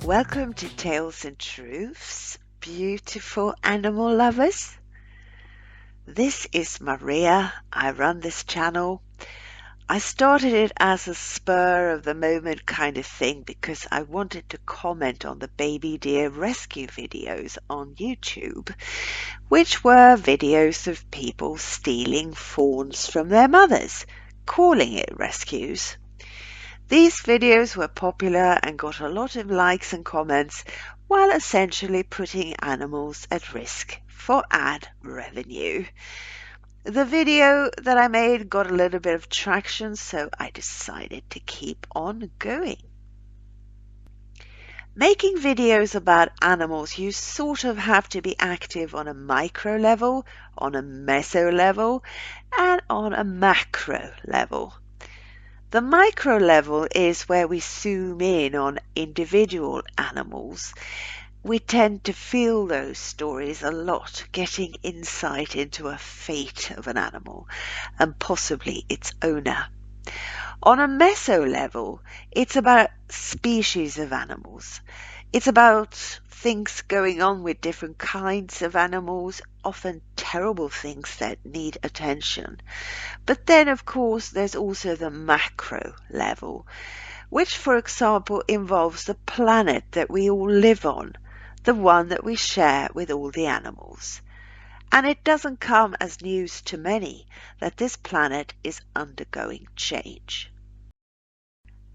Welcome to Tales and Truths, beautiful animal lovers. This is Maria. I run this channel. I started it as a spur of the moment kind of thing because I wanted to comment on the baby deer rescue videos on YouTube, which were videos of people stealing fawns from their mothers, calling it rescues. These videos were popular and got a lot of likes and comments while essentially putting animals at risk for ad revenue. The video that I made got a little bit of traction, so I decided to keep on going. Making videos about animals, you sort of have to be active on a micro level, on a meso level, and on a macro level. The micro level is where we zoom in on individual animals. We tend to feel those stories a lot, getting insight into a fate of an animal and possibly its owner. On a meso level, it's about species of animals. It's about things going on with different kinds of animals, often terrible things that need attention. But then, of course, there's also the macro level, which, for example, involves the planet that we all live on, the one that we share with all the animals. And it doesn't come as news to many that this planet is undergoing change.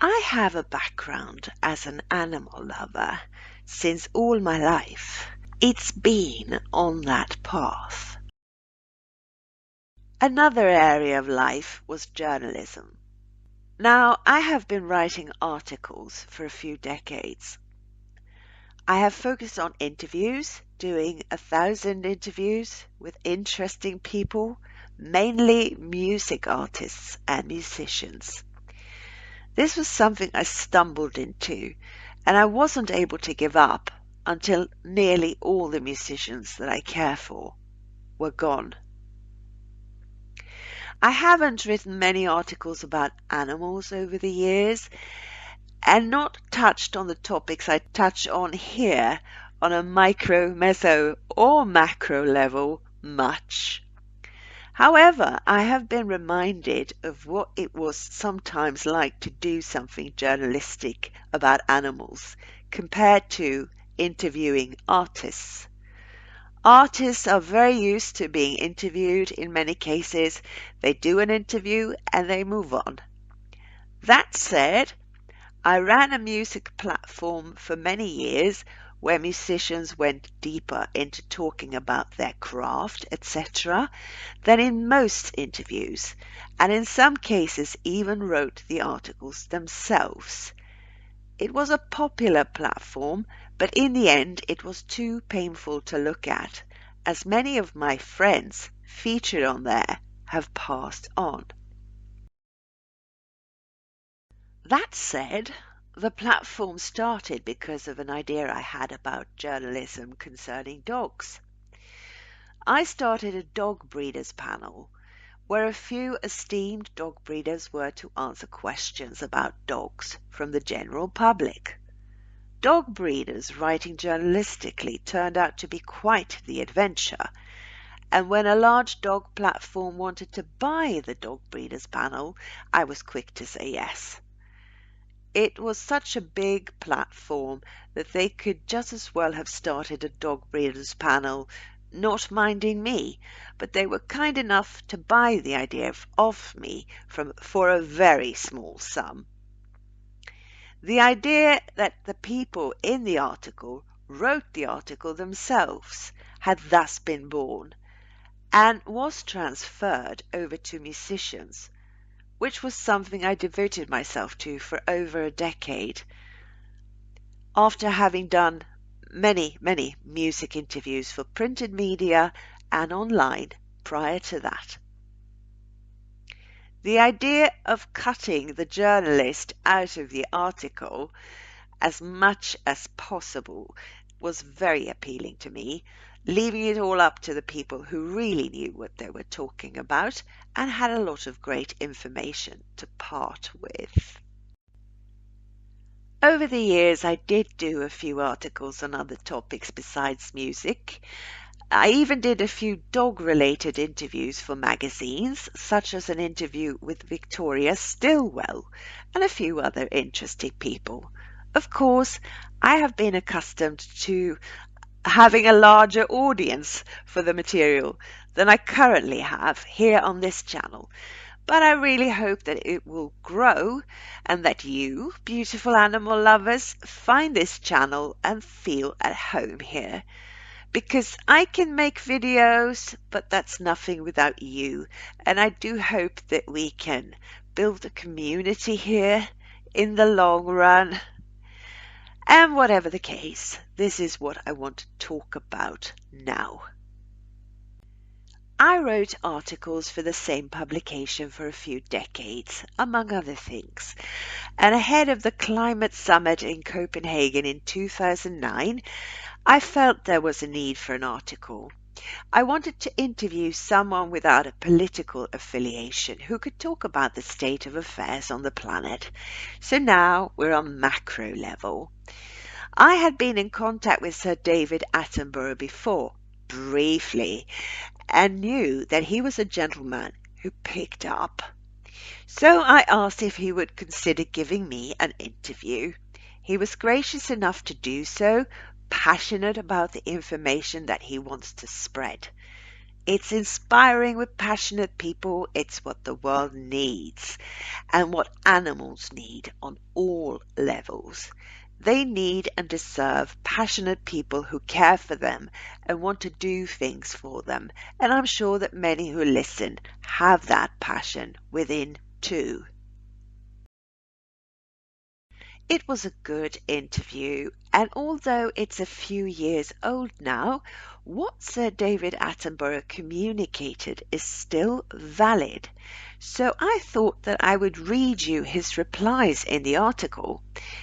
I have a background as an animal lover since all my life. It's been on that path. Another area of life was journalism. Now, I have been writing articles for a few decades. I have focused on interviews, doing 1,000 interviews with interesting people, mainly music artists and musicians. This was something I stumbled into, and I wasn't able to give up until nearly all the musicians that I care for were gone. I haven't written many articles about animals over the years and not touched on the topics I touch on here on a micro, meso or macro level much. However, I have been reminded of what it was sometimes like to do something journalistic about animals compared to interviewing artists. Artists are very used to being interviewed in many cases. They do an interview and they move on. That said, I ran a music platform for many years where musicians went deeper into talking about their craft, etc., than in most interviews, and in some cases even wrote the articles themselves. It was a popular platform, but in the end it was too painful to look at, as many of my friends featured on there have passed on. That said, the platform started because of an idea I had about journalism concerning dogs. I started a dog breeders panel where a few esteemed dog breeders were to answer questions about dogs from the general public. Dog breeders writing journalistically turned out to be quite the adventure, and when a large dog platform wanted to buy the dog breeders panel, I was quick to say yes. It was such a big platform that they could just as well have started a dog breeders panel, not minding me, but they were kind enough to buy the idea of me for a very small sum. The idea that the people in the article wrote the article themselves had thus been born and was transferred over to musicians, which was something I devoted myself to for over a decade, after having done many music interviews for printed media and online prior to that. The idea of cutting the journalist out of the article as much as possible was very appealing to me, leaving it all up to the people who really knew what they were talking about and had a lot of great information to part with. Over the years, I did do a few articles on other topics besides music. I even did a few dog-related interviews for magazines, such as an interview with Victoria Stilwell and a few other interesting people. Of course, I have been accustomed to having a larger audience for the material than I currently have here on this channel. But I really hope that it will grow and that you, beautiful animal lovers, find this channel and feel at home here. Because I can make videos, but that's nothing without you. And I do hope that we can build a community here in the long run. And whatever the case, this is what I want to talk about now. I wrote articles for the same publication for a few decades, among other things. And ahead of the climate summit in Copenhagen in 2009, I felt there was a need for an article. I wanted to interview someone without a political affiliation who could talk about the state of affairs on the planet. So now we're on macro level. I had been in contact with Sir David Attenborough before, briefly, and knew that he was a gentleman who picked up. So I asked if he would consider giving me an interview. He was gracious enough to do so, passionate about the information that he wants to spread. It's inspiring with passionate people. It's what the world needs and what animals need on all levels. They need and deserve passionate people who care for them and want to do things for them. And I'm sure that many who listen have that passion within too. It was a good interview, and although it's a few years old now, what Sir David Attenborough communicated is still valid. So I thought that I would read you his replies in the article.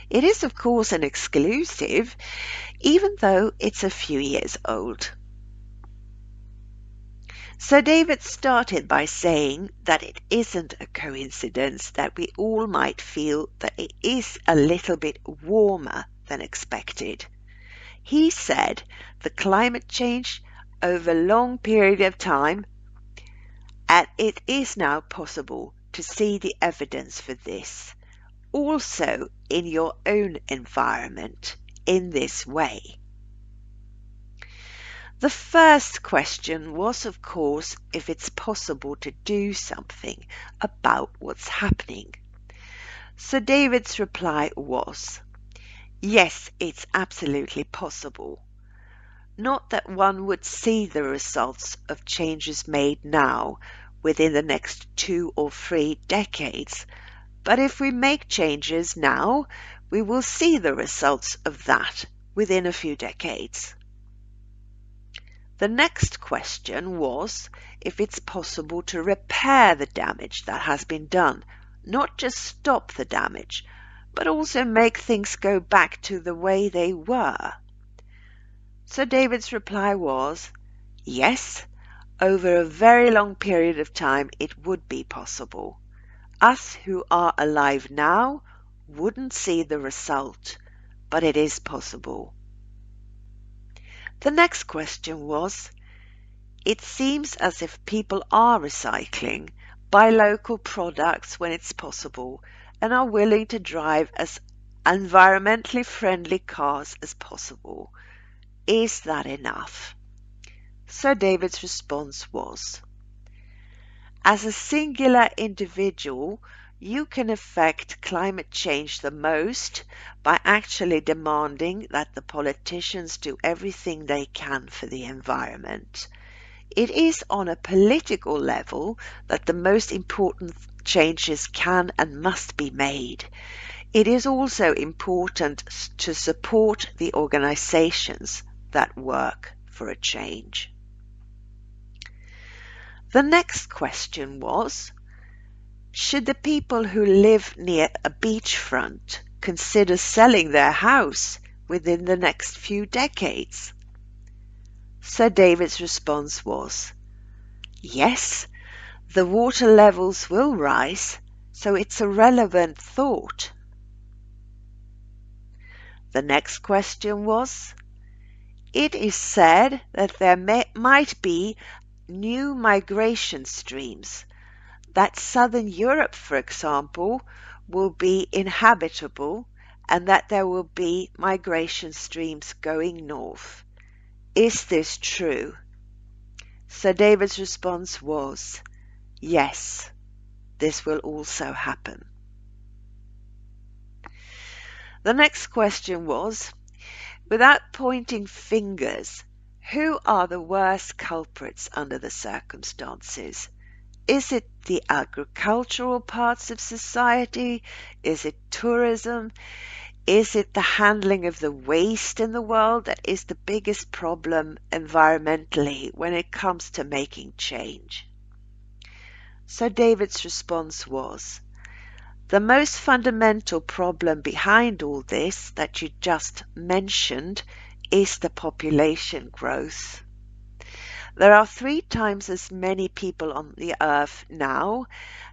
It is, of course, an exclusive, even though it's a few years old. Sir David started by saying that it isn't a coincidence that we all might feel that it is a little bit warmer than expected. He said the climate change over a long period of time, and it is now possible to see the evidence for this, also in your own environment, in this way. The first question was, of course, if it's possible to do something about what's happening. Sir David's reply was, yes, it's absolutely possible. Not that one would see the results of changes made now within the next 2 or 3 decades, but if we make changes now, we will see the results of that within a few decades. The next question was if it's possible to repair the damage that has been done, not just stop the damage, but also make things go back to the way they were. Sir David's reply was, yes, over a very long period of time it would be possible. Us who are alive now wouldn't see the result, but it is possible. The next question was, it seems as if people are recycling, buy local products when it's possible, and are willing to drive as environmentally friendly cars as possible. Is that enough? Sir David's response was, as a singular individual, you can affect climate change the most by actually demanding that the politicians do everything they can for the environment. It is on a political level that the most important changes can and must be made. It is also important to support the organizations that work for a change. The next question was, should the people who live near a beachfront consider selling their house within the next few decades? Sir David's response was, yes, the water levels will rise, so it's a relevant thought. The next question was, it is said that there might be new migration streams, that southern Europe, for example, will be inhabitable and that there will be migration streams going north. Is this true? Sir David's response was, yes, this will also happen. The next question was, without pointing fingers, who are the worst culprits under the circumstances? Is it the agricultural parts of society? Is it tourism? Is it the handling of the waste in the world that is the biggest problem environmentally when it comes to making change? So David's response was, the most fundamental problem behind all this that you just mentioned is the population growth. There are 3 times as many people on the earth now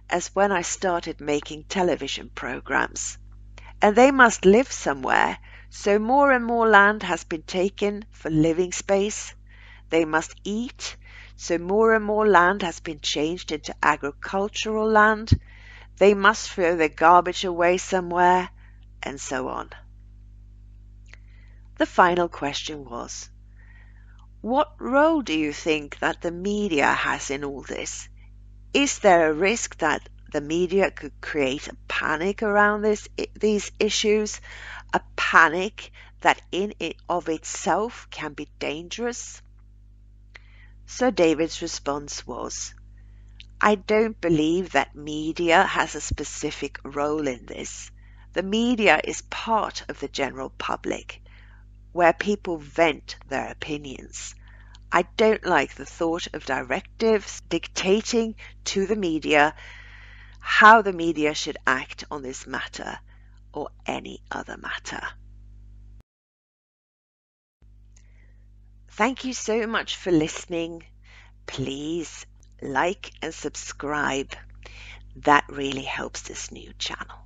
as when I started making television programs. And they must live somewhere, so more and more land has been taken for living space. They must eat, so more and more land has been changed into agricultural land. They must throw their garbage away somewhere, and so on. The final question was, what role do you think that the media has in all this? Is there a risk that the media could create a panic around these issues, a panic that in it of itself can be dangerous? Sir David's response was, I don't believe that media has a specific role in this. The media is part of the general public, where people vent their opinions. I don't like the thought of directives dictating to the media how the media should act on this matter or any other matter. Thank you so much for listening. Please like and subscribe. That really helps this new channel.